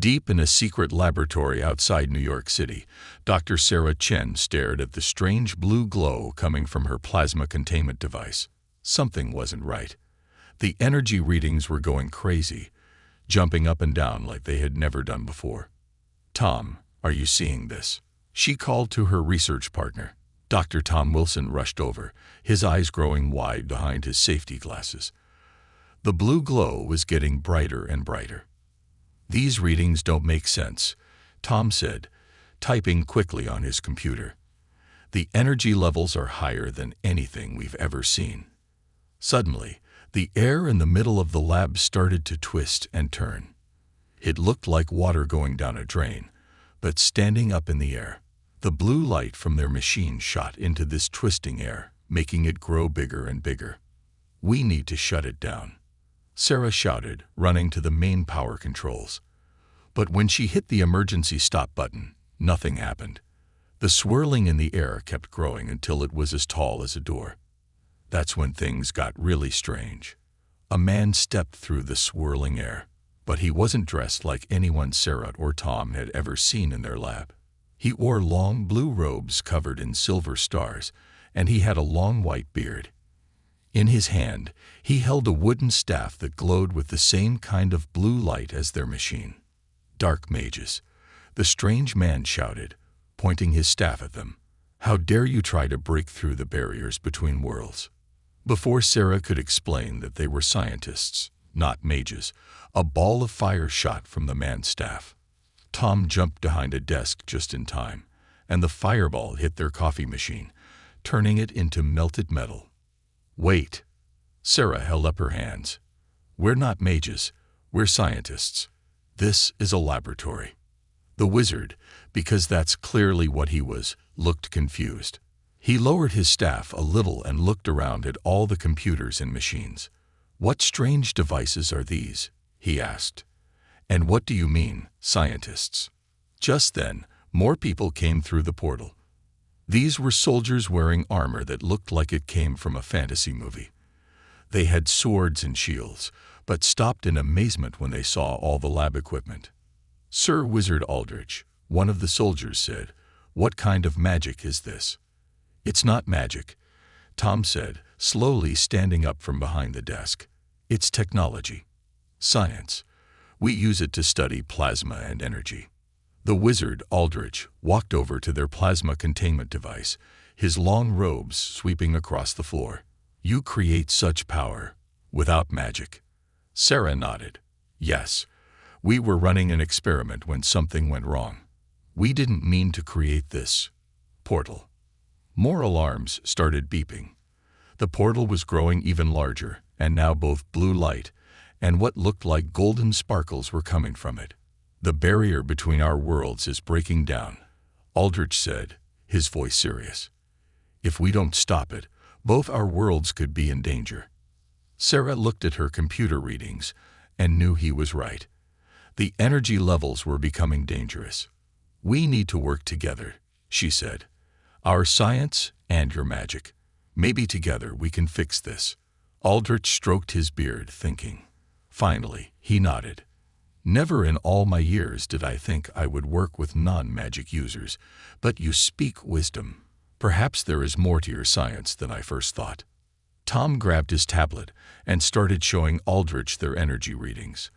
Deep in a secret laboratory outside New York City, Dr. Sarah Chen stared at the strange blue glow coming from her plasma containment device. Something wasn't right. The energy readings were going crazy, jumping up and down like they had never done before. "Tom, are you seeing this?" she called to her research partner. Dr. Tom Wilson rushed over, his eyes growing wide behind his safety glasses. The blue glow was getting brighter and brighter. "These readings don't make sense," Tom said, typing quickly on his computer. "The energy levels are higher than anything we've ever seen." Suddenly, the air in the middle of the lab started to twist and turn. It looked like water going down a drain, but standing up in the air. The blue light from their machine shot into this twisting air, making it grow bigger and bigger. "We need to shut it down," Sarah shouted, running to the main power controls. But when she hit the emergency stop button, nothing happened. The swirling in the air kept growing until it was as tall as a door. That's when things got really strange. A man stepped through the swirling air, but he wasn't dressed like anyone Sarah or Tom had ever seen in their lab. He wore long blue robes covered in silver stars, and he had a long white beard. In his hand, he held a wooden staff that glowed with the same kind of blue light as their machine. "Dark mages," the strange man shouted, pointing his staff at them. "How dare you try to break through the barriers between worlds?" Before Sarah could explain that they were scientists, not mages, a ball of fire shot from the man's staff. Tom jumped behind a desk just in time, and the fireball hit their coffee machine, turning it into melted metal. "Wait!" Sarah held up her hands. "We're not mages, we're scientists. This is a laboratory." The wizard, because that's clearly what he was, looked confused. He lowered his staff a little and looked around at all the computers and machines. "What strange devices are these?" he asked. "And what do you mean, scientists?" Just then, more people came through the portal. These were soldiers wearing armor that looked like it came from a fantasy movie. They had swords and shields, but stopped in amazement when they saw all the lab equipment. "Sir Wizard Aldrich," one of the soldiers said, "what kind of magic is this?" "It's not magic," Tom said, slowly standing up from behind the desk. "It's technology. Science. We use it to study plasma and energy." The wizard, Aldrich, walked over to their plasma containment device, his long robes sweeping across the floor. "You create such power without magic." Sarah nodded. "Yes. We were running an experiment when something went wrong. We didn't mean to create this portal." More alarms started beeping. The portal was growing even larger, and now both blue light and what looked like golden sparkles were coming from it. "The barrier between our worlds is breaking down," Aldrich said, his voice serious. "If we don't stop it, both our worlds could be in danger." Sarah looked at her computer readings and knew he was right. The energy levels were becoming dangerous. "We need to work together," she said. "Our science and your magic. Maybe together we can fix this." Aldrich stroked his beard, thinking. Finally, he nodded. "Never in all my years did I think I would work with non-magic users, but you speak wisdom. Perhaps there is more to your science than I first thought." Tom grabbed his tablet and started showing Aldrich their energy readings.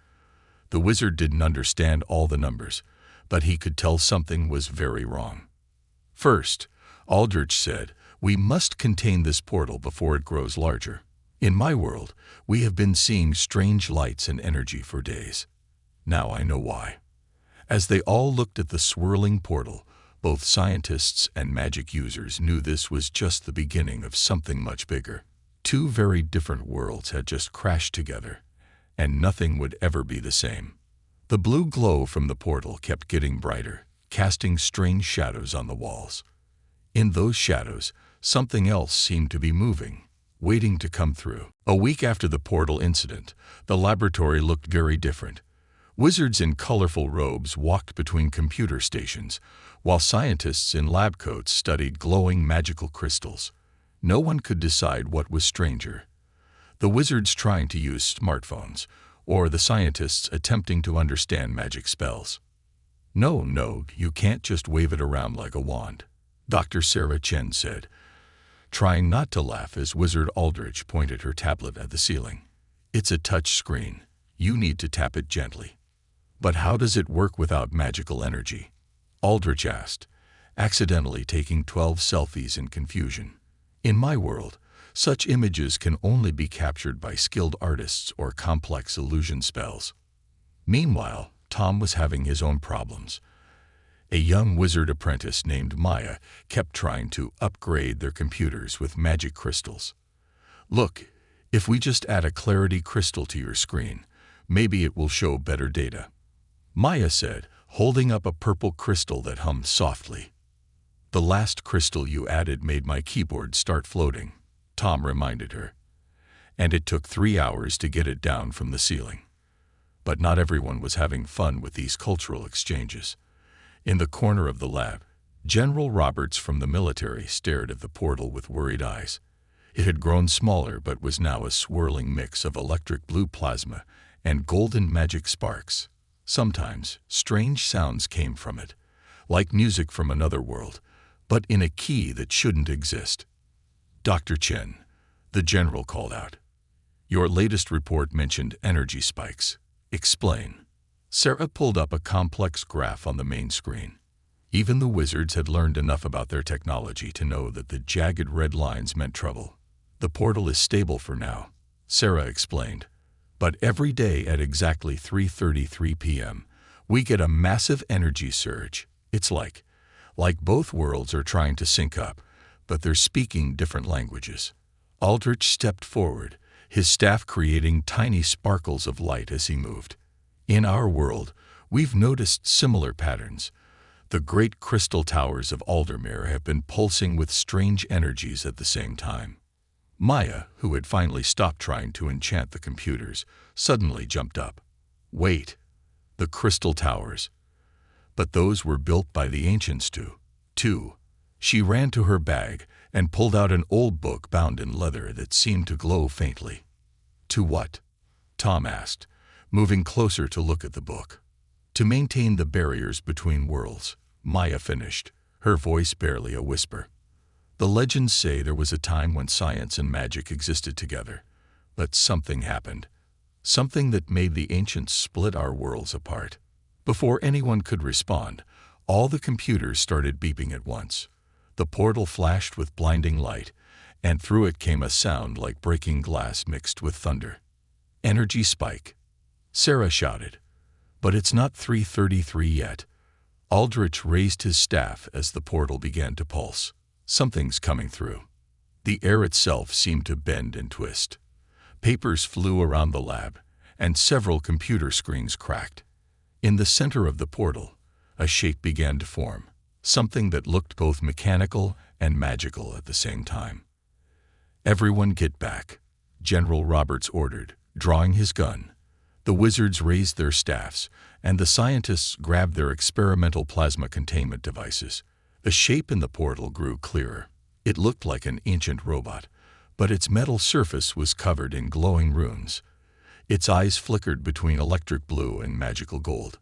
The wizard didn't understand all the numbers, but he could tell something was very wrong. "First," Aldrich said, "we must contain this portal before it grows larger. In my world, we have been seeing strange lights and energy for days. Now I know why." As they all looked at the swirling portal, both scientists and magic users knew this was just the beginning of something much bigger. Two very different worlds had just crashed together, and nothing would ever be the same. The blue glow from the portal kept getting brighter, casting strange shadows on the walls. In those shadows, something else seemed to be moving, waiting to come through. A week after the portal incident, the laboratory looked very different. Wizards in colorful robes walked between computer stations, while scientists in lab coats studied glowing magical crystals. No one could decide what was stranger. The wizards trying to use smartphones, or the scientists attempting to understand magic spells. No, you can't just wave it around like a wand, Dr. Sarah Chen said, trying not to laugh as Wizard Aldrich pointed her tablet at the ceiling. It's a touch screen. You need to tap it gently. But how does it work without magical energy? Aldrich asked, accidentally taking 12 selfies in confusion. In my world, such images can only be captured by skilled artists or complex illusion spells. Meanwhile, Tom was having his own problems. A young wizard apprentice named Maya kept trying to upgrade their computers with magic crystals. Look, if we just add a clarity crystal to your screen, maybe it will show better data, Maya said, holding up a purple crystal that hummed softly. The last crystal you added made my keyboard start floating, Tom reminded her. And it took 3 hours to get it down from the ceiling. But not everyone was having fun with these cultural exchanges. In the corner of the lab, General Roberts from the military stared at the portal with worried eyes. It had grown smaller but was now a swirling mix of electric blue plasma and golden magic sparks. Sometimes, strange sounds came from it, like music from another world, but in a key that shouldn't exist. Dr. Chen, the general called out. Your latest report mentioned energy spikes. Explain. Sarah pulled up a complex graph on the main screen. Even the wizards had learned enough about their technology to know that the jagged red lines meant trouble. The portal is stable for now, Sarah explained. But every day at exactly 3:33 p.m., we get a massive energy surge. It's like both worlds are trying to sync up, but they're speaking different languages. Aldrich stepped forward, his staff creating tiny sparkles of light as he moved. In our world, we've noticed similar patterns. The great crystal towers of Aldermere have been pulsing with strange energies at the same time. Maya, who had finally stopped trying to enchant the computers, suddenly jumped up. Wait, the crystal towers. But those were built by the ancients too. She ran to her bag and pulled out an old book bound in leather that seemed to glow faintly. To what? Tom asked, moving closer to look at the book. To maintain the barriers between worlds, Maya finished, her voice barely a whisper. The legends say there was a time when science and magic existed together, but something happened. Something that made the ancients split our worlds apart. Before anyone could respond, all the computers started beeping at once. The portal flashed with blinding light, and through it came a sound like breaking glass mixed with thunder. Energy spike, Sarah shouted. But it's not 3:33 yet. Aldrich raised his staff as the portal began to pulse. Something's coming through. The air itself seemed to bend and twist. Papers flew around the lab, and several computer screens cracked. In the center of the portal, a shape began to form, something that looked both mechanical and magical at the same time. Everyone get back, General Roberts ordered, drawing his gun. The wizards raised their staffs, and the scientists grabbed their experimental plasma containment devices. The shape in the portal grew clearer. It looked like an ancient robot, but its metal surface was covered in glowing runes. Its eyes flickered between electric blue and magical gold.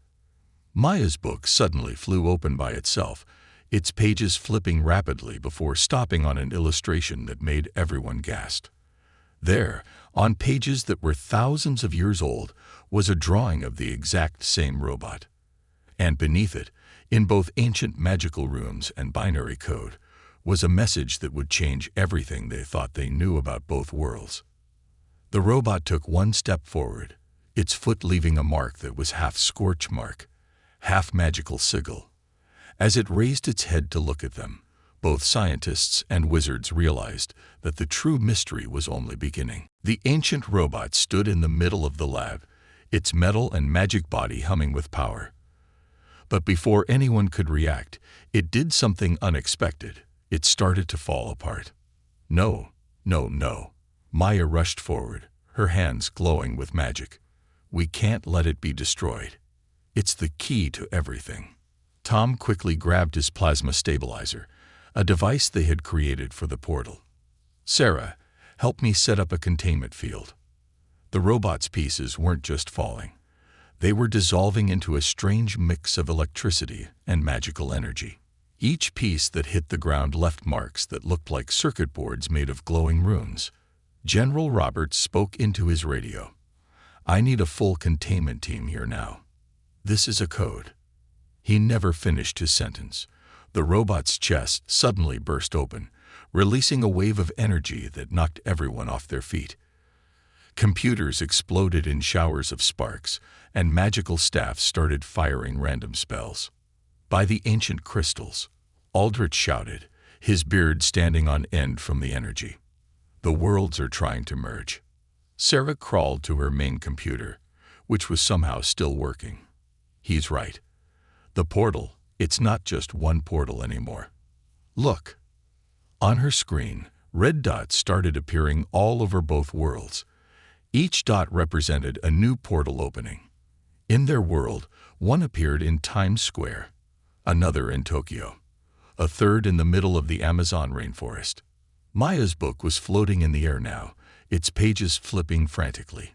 Maya's book suddenly flew open by itself, its pages flipping rapidly before stopping on an illustration that made everyone gasp. There, on pages that were thousands of years old, was a drawing of the exact same robot. And beneath it, in both ancient magical runes and binary code, was a message that would change everything they thought they knew about both worlds. The robot took one step forward, its foot leaving a mark that was half scorch mark, half magical sigil. As it raised its head to look at them, both scientists and wizards realized that the true mystery was only beginning. The ancient robot stood in the middle of the lab, its metal and magic body humming with power. But before anyone could react, it did something unexpected. It started to fall apart. No. Maya rushed forward, her hands glowing with magic. We can't let it be destroyed. It's the key to everything. Tom quickly grabbed his plasma stabilizer, a device they had created for the portal. Sarah, help me set up a containment field. The robot's pieces weren't just falling. They were dissolving into a strange mix of electricity and magical energy. Each piece that hit the ground left marks that looked like circuit boards made of glowing runes. General Roberts spoke into his radio. "I need a full containment team here now. This is a code." He never finished his sentence. The robot's chest suddenly burst open, releasing a wave of energy that knocked everyone off their feet. Computers exploded in showers of sparks, and magical staffs started firing random spells. "By the ancient crystals," Aldrich shouted, his beard standing on end from the energy. "The worlds are trying to merge." Sarah crawled to her main computer, which was somehow still working. "He's right. The portal, it's not just one portal anymore. Look." On her screen, red dots started appearing all over both worlds. Each dot represented a new portal opening. In their world, one appeared in Times Square, another in Tokyo, a third in the middle of the Amazon rainforest. Maya's book was floating in the air now, its pages flipping frantically.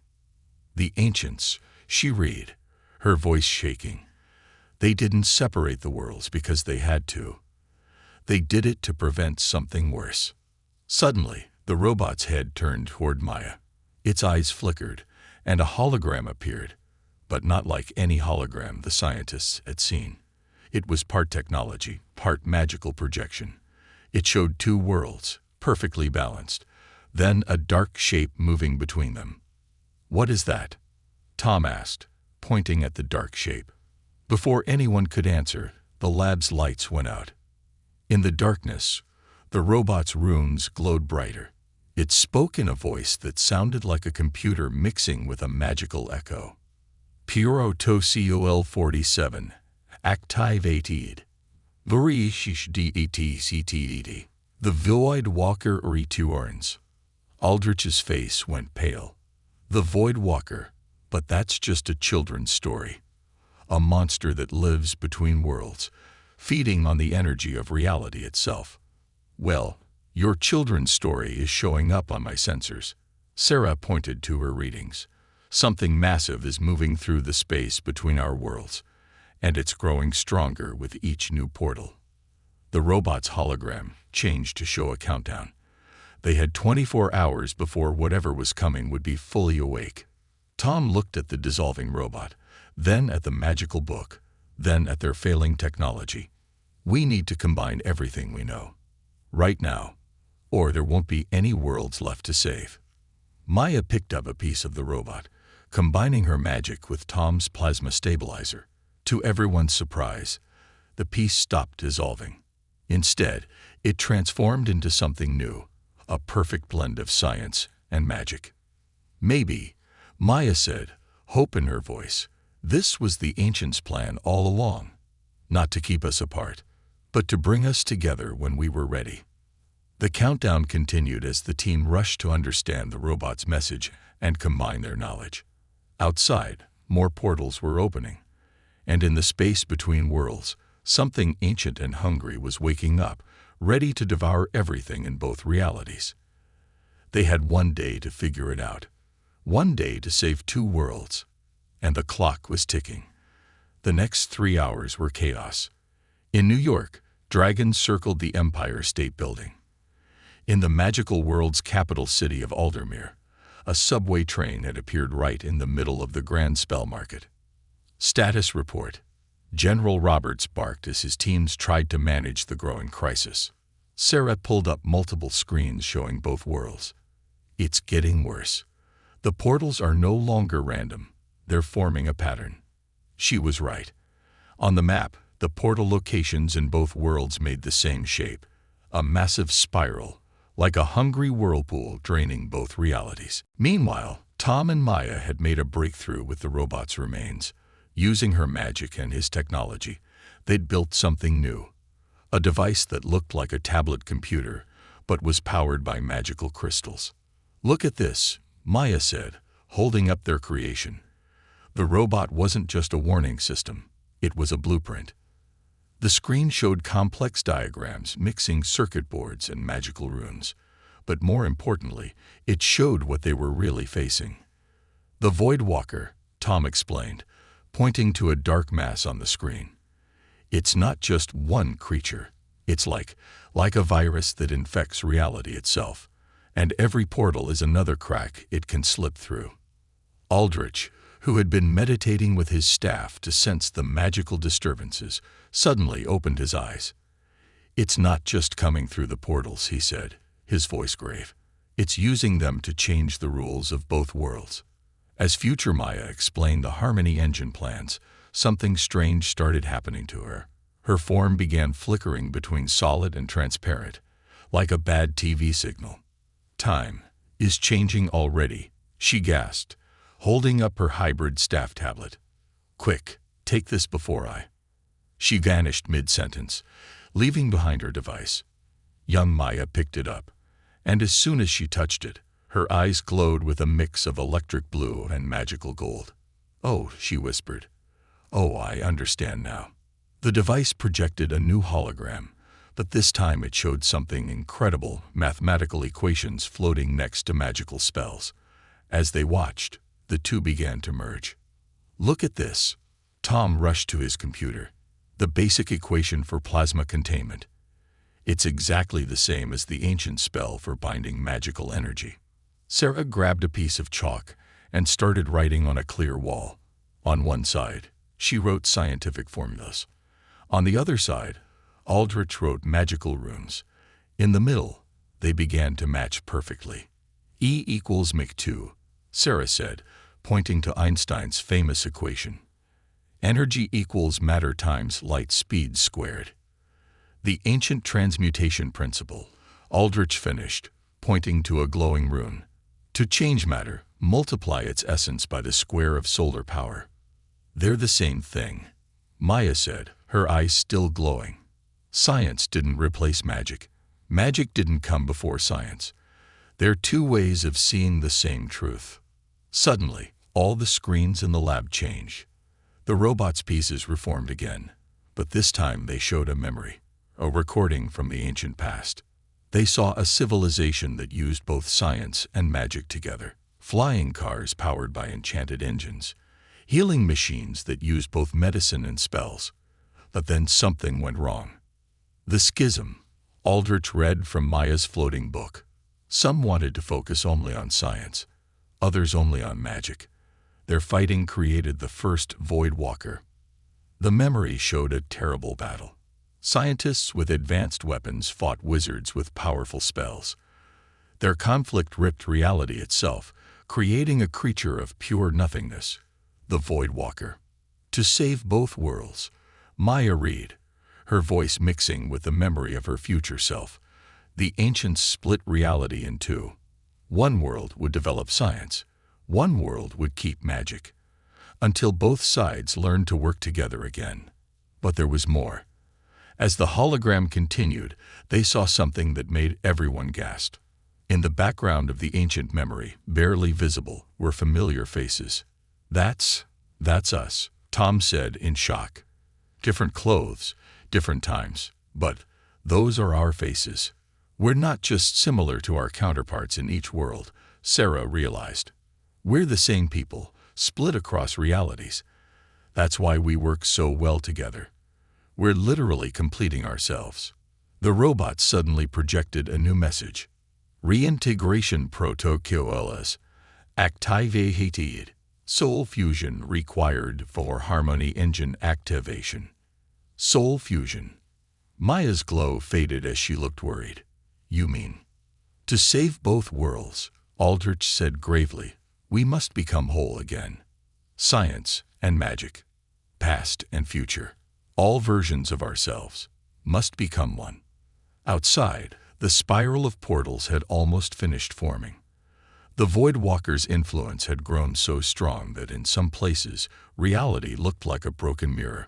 "The ancients," she read, her voice shaking. "They didn't separate the worlds because they had to. They did it to prevent something worse." Suddenly, the robot's head turned toward Maya. Its eyes flickered, and a hologram appeared, but not like any hologram the scientists had seen. It was part technology, part magical projection. It showed two worlds, perfectly balanced, then a dark shape moving between them. "What is that?" Tom asked, pointing at the dark shape. Before anyone could answer, the lab's lights went out. In the darkness, the robot's runes glowed brighter. It spoke in a voice that sounded like a computer mixing with a magical echo. "Puro to col 47, activated. Varishish detcted. The Void Walker returns." Aldrich's face went pale. The Void Walker, but that's just a children's story. A monster that lives between worlds, feeding on the energy of reality itself. "Well, your children's story is showing up on my sensors." Sarah pointed to her readings. "Something massive is moving through the space between our worlds, and it's growing stronger with each new portal." The robot's hologram changed to show a countdown. They had 24 hours before whatever was coming would be fully awake. Tom looked at the dissolving robot, then at the magical book, then at their failing technology. "We need to combine everything we know. Right now, or there won't be any worlds left to save." Maya picked up a piece of the robot, combining her magic with Tom's plasma stabilizer. To everyone's surprise, the piece stopped dissolving. Instead, it transformed into something new, a perfect blend of science and magic. "Maybe," Maya said, hope in her voice, "this was the ancients' plan all along. Not to keep us apart, but to bring us together when we were ready." The countdown continued as the team rushed to understand the robot's message and combine their knowledge. Outside, more portals were opening, and in the space between worlds, something ancient and hungry was waking up, ready to devour everything in both realities. They had one day to figure it out, one day to save two worlds, and the clock was ticking. The next 3 hours were chaos. In New York, dragons circled the Empire State Building. In the magical world's capital city of Aldermere, a subway train had appeared right in the middle of the Grand Spell Market. "Status report." General Roberts barked as his teams tried to manage the growing crisis. Sarah pulled up multiple screens showing both worlds. "It's getting worse. The portals are no longer random. They're forming a pattern." She was right. On the map, the portal locations in both worlds made the same shape, a massive spiral, like a hungry whirlpool draining both realities. Meanwhile, Tom and Maya had made a breakthrough with the robot's remains. Using her magic and his technology, they'd built something new, a device that looked like a tablet computer, but was powered by magical crystals. "Look at this," Maya said, holding up their creation. The robot wasn't just a warning system, it was a blueprint. The screen showed complex diagrams mixing circuit boards and magical runes, but more importantly, it showed what they were really facing. The Void Walker, Tom explained, pointing to a dark mass on the screen. It's not just one creature. It's like a virus that infects reality itself, and every portal is another crack it can slip through. Aldrich, who had been meditating with his staff to sense the magical disturbances, suddenly opened his eyes. It's not just coming through the portals, he said, his voice grave. It's using them to change the rules of both worlds. As future Maya explained the Harmony engine plans, something strange started happening to her. Her form began flickering between solid and transparent, like a bad TV signal. Time is changing already, she gasped, holding up her hybrid staff tablet. Quick, take this before I... She vanished mid-sentence, leaving behind her device. Young Maya picked it up, and as soon as she touched it, her eyes glowed with a mix of electric blue and magical gold. "Oh," she whispered. "Oh, I understand now." The device projected a new hologram, but this time it showed something incredible, mathematical equations floating next to magical spells. As they watched, the two began to merge. "Look at this." Tom rushed to his computer. The basic equation for plasma containment. It's exactly the same as the ancient spell for binding magical energy. Sarah grabbed a piece of chalk and started writing on a clear wall. On one side, she wrote scientific formulas. On the other side, Aldrich wrote magical runes. In the middle, they began to match perfectly. E equals mc2, Sarah said, pointing to Einstein's famous equation. Energy equals matter times light speed squared. The ancient transmutation principle, Aldrich finished, pointing to a glowing rune. To change matter, multiply its essence by the square of solar power. They're the same thing, Maya said, her eyes still glowing. Science didn't replace magic. Magic didn't come before science. They're two ways of seeing the same truth. Suddenly, all the screens in the lab changed. The robot's pieces reformed again, but this time they showed a memory, a recording from the ancient past. They saw a civilization that used both science and magic together. Flying cars powered by enchanted engines. Healing machines that used both medicine and spells. But then something went wrong. The schism, Aldrich read from Maya's floating book. Some wanted to focus only on science, others only on magic. Their fighting created the first Void Walker. The memory showed a terrible battle. Scientists with advanced weapons fought wizards with powerful spells. Their conflict ripped reality itself, creating a creature of pure nothingness, the Void Walker. To save both worlds, Maya read, her voice mixing with the memory of her future self. The ancients split reality in two. One world would develop science. One world would keep magic. Until both sides learned to work together again. But there was more. As the hologram continued, they saw something that made everyone gasp. In the background of the ancient memory, barely visible, were familiar faces. That's us, Tom said in shock. Different clothes, different times, but those are our faces. We're not just similar to our counterparts in each world, Sarah realized. We're the same people, split across realities. That's why we work so well together. We're literally completing ourselves. The robot suddenly projected a new message. Reintegration protocols activated. Soul fusion required for Harmony engine activation. Soul fusion. Maya's glow faded as she looked worried. You mean? To save both worlds, Aldrich said gravely, we must become whole again. Science and magic, past and future, all versions of ourselves, must become one. Outside, the spiral of portals had almost finished forming. The Void Walker's influence had grown so strong that in some places, reality looked like a broken mirror.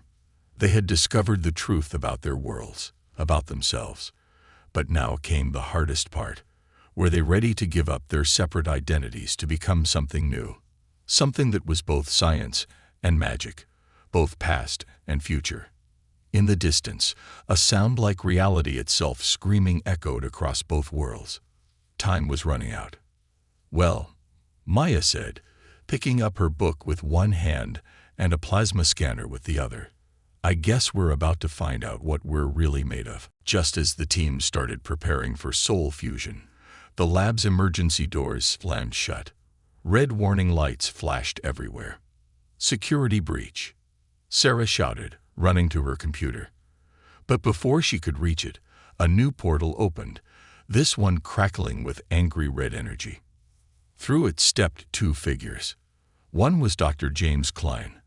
They had discovered the truth about their worlds, about themselves. But now came the hardest part. Were they ready to give up their separate identities to become something new? Something that was both science and magic, both past and future. In the distance, a sound like reality itself screaming echoed across both worlds. Time was running out. Well, Maya said, picking up her book with one hand and a plasma scanner with the other. I guess we're about to find out what we're really made of. Just as the team started preparing for soul fusion, the lab's emergency doors slammed shut. Red warning lights flashed everywhere. Security breach, Sarah shouted, running to her computer. But before she could reach it, a new portal opened, this one crackling with angry red energy. Through it stepped two figures. One was Dr. James Klein,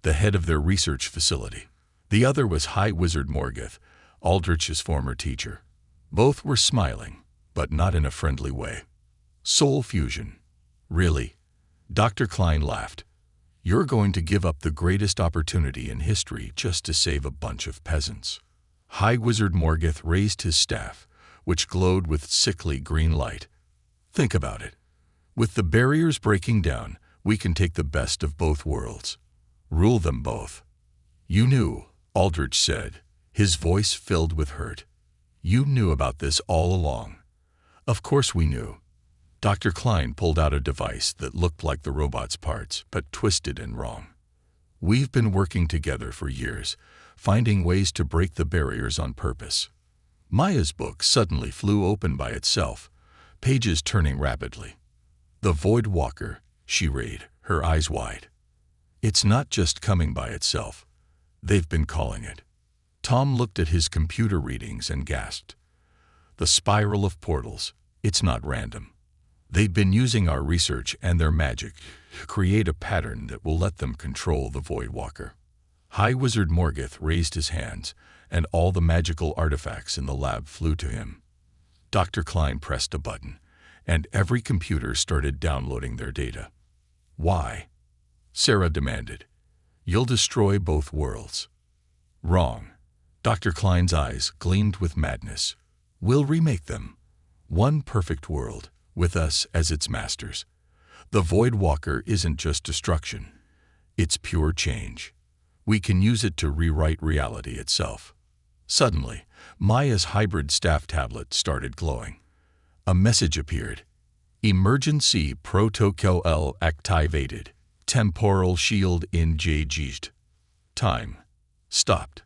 the head of their research facility. The other was High Wizard Morgoth, Aldrich's former teacher. Both were smiling, but not in a friendly way. Soul fusion. Really? Dr. Klein laughed. You're going to give up the greatest opportunity in history just to save a bunch of peasants. High Wizard Morgoth raised his staff, which glowed with sickly green light. Think about it. With the barriers breaking down, we can take the best of both worlds. Rule them both. You knew, Aldrich said, his voice filled with hurt. You knew about this all along. Of course we knew. Dr. Klein pulled out a device that looked like the robot's parts, but twisted and wrong. We've been working together for years, finding ways to break the barriers on purpose. Maya's book suddenly flew open by itself, pages turning rapidly. The Void Walker, she read, her eyes wide. It's not just coming by itself. They've been calling it. Tom looked at his computer readings and gasped. The spiral of portals, it's not random. They've been using our research and their magic to create a pattern that will let them control the Void Walker. High Wizard Morgoth raised his hands, and all the magical artifacts in the lab flew to him. Dr. Klein pressed a button, and every computer started downloading their data. Why? Sarah demanded. You'll destroy both worlds. Wrong. Dr. Klein's eyes gleamed with madness. We'll remake them. One perfect world, with us as its masters. The Void Walker isn't just destruction. It's pure change. We can use it to rewrite reality itself. Suddenly, Maya's hybrid staff tablet started glowing. A message appeared. Emergency protocol activated. Temporal shield engaged. Time stopped.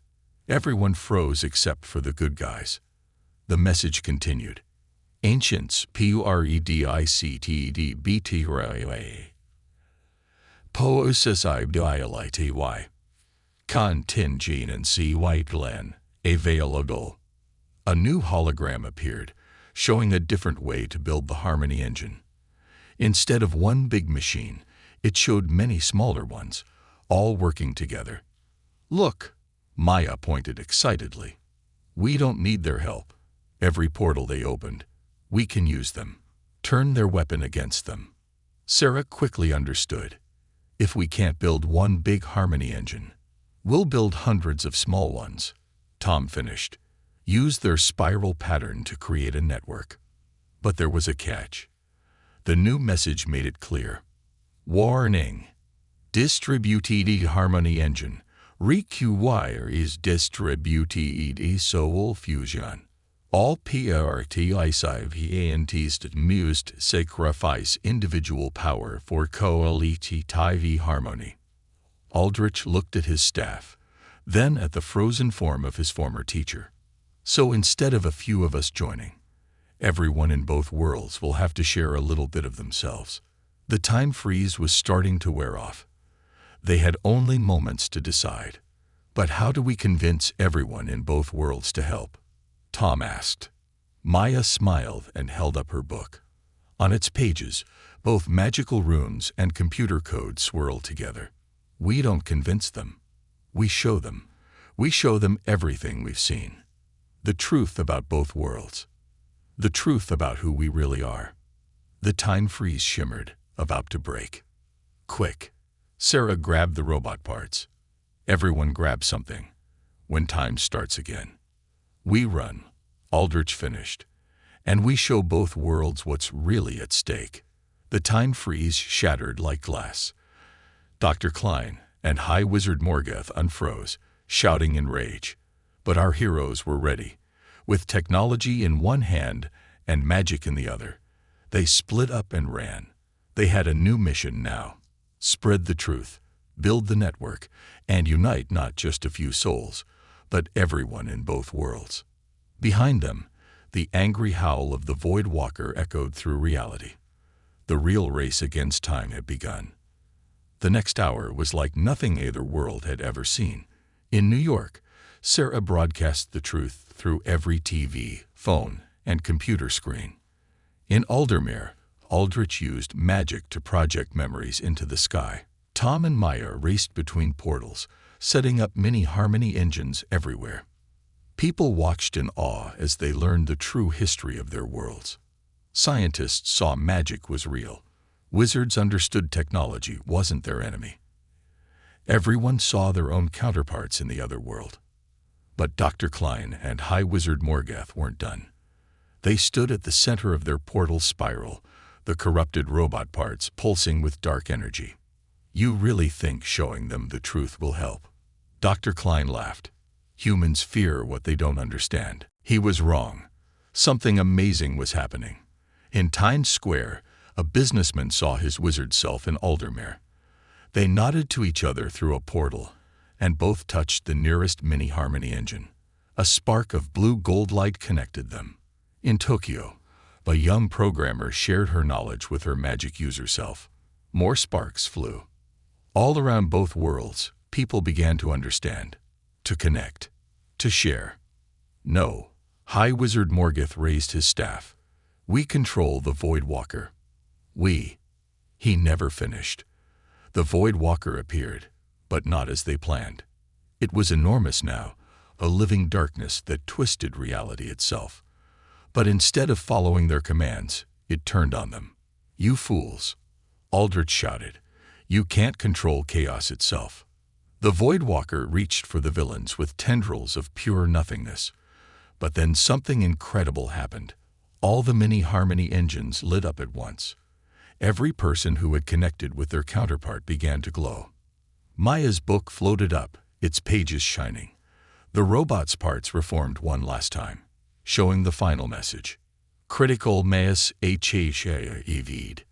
Everyone froze except for the good guys. The message continued. Ancients PUREDICTEDBTRA POSSIBILITY Contingency Whiteland available. A new hologram appeared, showing a different way to build the Harmony engine. Instead of one big machine, it showed many smaller ones, all working together. Look, Maya pointed excitedly. We don't need their help. Every portal they opened, we can use them. Turn their weapon against them. Sarah quickly understood. If we can't build one big Harmony engine, we'll build hundreds of small ones. Tom finished. Use their spiral pattern to create a network. But there was a catch. The new message made it clear. Warning. Distributed Harmony engine requires distributed soul fusion. All participants must sacrifice individual power for collective harmony. Aldrich looked at his staff, then at the frozen form of his former teacher. So instead of a few of us joining, everyone in both worlds will have to share a little bit of themselves. The time freeze was starting to wear off. They had only moments to decide. But how do we convince everyone in both worlds to help? Tom asked. Maya smiled and held up her book. On its pages, both magical runes and computer code swirled together. We don't convince them. We show them. We show them everything we've seen. The truth about both worlds. The truth about who we really are. The time freeze shimmered, about to break. Quick. Sarah grabbed the robot parts. Everyone grab something. When time starts again. We run. Aldrich finished. And we show both worlds what's really at stake. The time freeze shattered like glass. Dr. Klein and High Wizard Morgoth unfroze, shouting in rage. But our heroes were ready. With technology in one hand and magic in the other, they split up and ran. They had a new mission now. spread the truth, build the network, and unite not just a few souls, but everyone in both worlds. Behind them, the angry howl of the Void Walker echoed through reality. The real race against time had begun. The next hour was like nothing either world had ever seen. In New York, Sarah broadcast the truth through every TV, phone, and computer screen. In Aldermere, Aldrich used magic to project memories into the sky. Tom and Maya raced between portals, setting up mini harmony engines everywhere. People watched in awe as they learned the true history of their worlds. Scientists saw magic was real. Wizards understood technology wasn't their enemy. Everyone saw their own counterparts in the other world. But Dr. Klein and High Wizard Morgath weren't done. They stood at the center of their portal spiral, the corrupted robot parts pulsing with dark energy. You really think showing them the truth will help? Dr. Klein laughed. Humans fear what they don't understand. He was wrong. Something amazing was happening. In Times Square, a businessman saw his wizard self in Aldermere. They nodded to each other through a portal, and both touched the nearest mini-harmony engine. A spark of blue-gold light connected them. In Tokyo, a young programmer shared her knowledge with her magic user self. More sparks flew. All around both worlds, people began to understand, to connect, to share. No, High Wizard Morgath raised his staff. We control the Void Walker. We. He never finished. The Void Walker appeared, but not as they planned. It was enormous now, a living darkness that twisted reality itself. But instead of following their commands, it turned on them. You fools, Aldrich shouted. You can't control chaos itself. The Void Walker reached for the villains with tendrils of pure nothingness. But then something incredible happened. All the mini-harmony engines lit up at once. Every person who had connected with their counterpart began to glow. Maya's book floated up, its pages shining. The robot's parts reformed one last time, showing the final message. Critical mass HFY.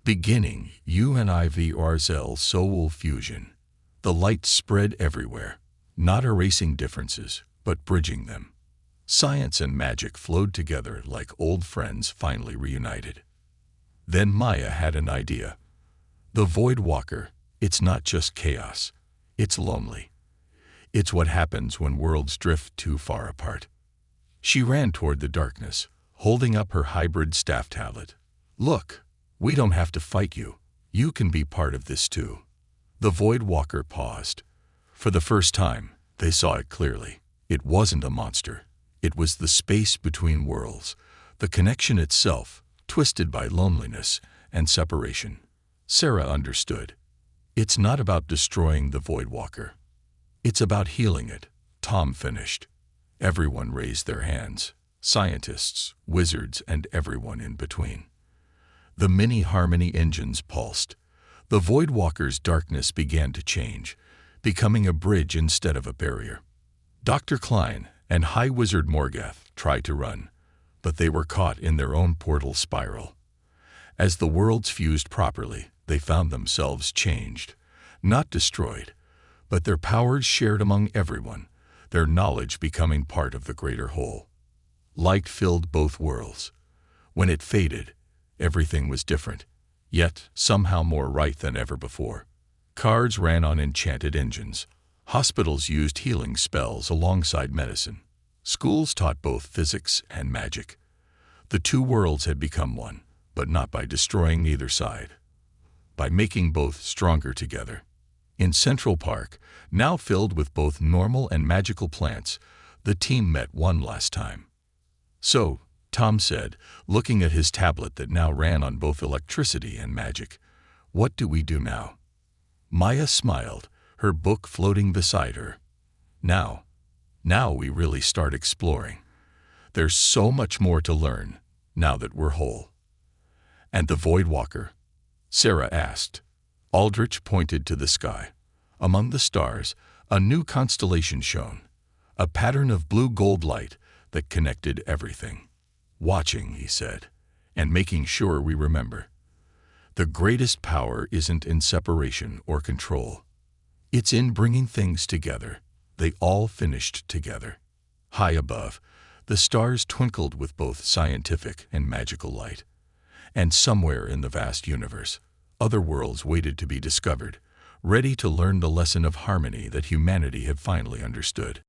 Beginning UNIVRZL soul fusion. The light spread everywhere, not erasing differences, but bridging them. Science and magic flowed together like old friends finally reunited. Then Maya had an idea. The Void Walker, it's not just chaos. It's lonely. It's what happens when worlds drift too far apart. She ran toward the darkness, holding up her hybrid staff tablet. Look, we don't have to fight you. You can be part of this too. The Void Walker paused. For the first time, they saw it clearly. It wasn't a monster. It was the space between worlds, the connection itself, twisted by loneliness and separation. Sarah understood. It's not about destroying the Void Walker. It's about healing it, Tom finished. Everyone raised their hands, scientists, wizards, and everyone in between. The mini-harmony engines pulsed. The Void Walker's darkness began to change, becoming a bridge instead of a barrier. Dr. Klein and High Wizard Morgath tried to run, but they were caught in their own portal spiral. As the worlds fused properly, they found themselves changed, not destroyed, but their powers shared among everyone, their knowledge becoming part of the greater whole. Light filled both worlds. When it faded, everything was different, yet somehow more right than ever before. Cars ran on enchanted engines. Hospitals used healing spells alongside medicine. Schools taught both physics and magic. The two worlds had become one, but not by destroying either side, by making both stronger together. In Central Park, now filled with both normal and magical plants, the team met one last time. So, Tom said, looking at his tablet that now ran on both electricity and magic, what do we do now? Maya smiled, her book floating beside her. Now we really start exploring. There's so much more to learn, now that we're whole. And the Void Walker? Sarah asked. Aldrich pointed to the sky. Among the stars, a new constellation shone, a pattern of blue-gold light that connected everything. Watching, he said, and making sure we remember. The greatest power isn't in separation or control. It's in bringing things together. They all finished together. High above, the stars twinkled with both scientific and magical light. And somewhere in the vast universe, other worlds waited to be discovered, ready to learn the lesson of harmony that humanity had finally understood.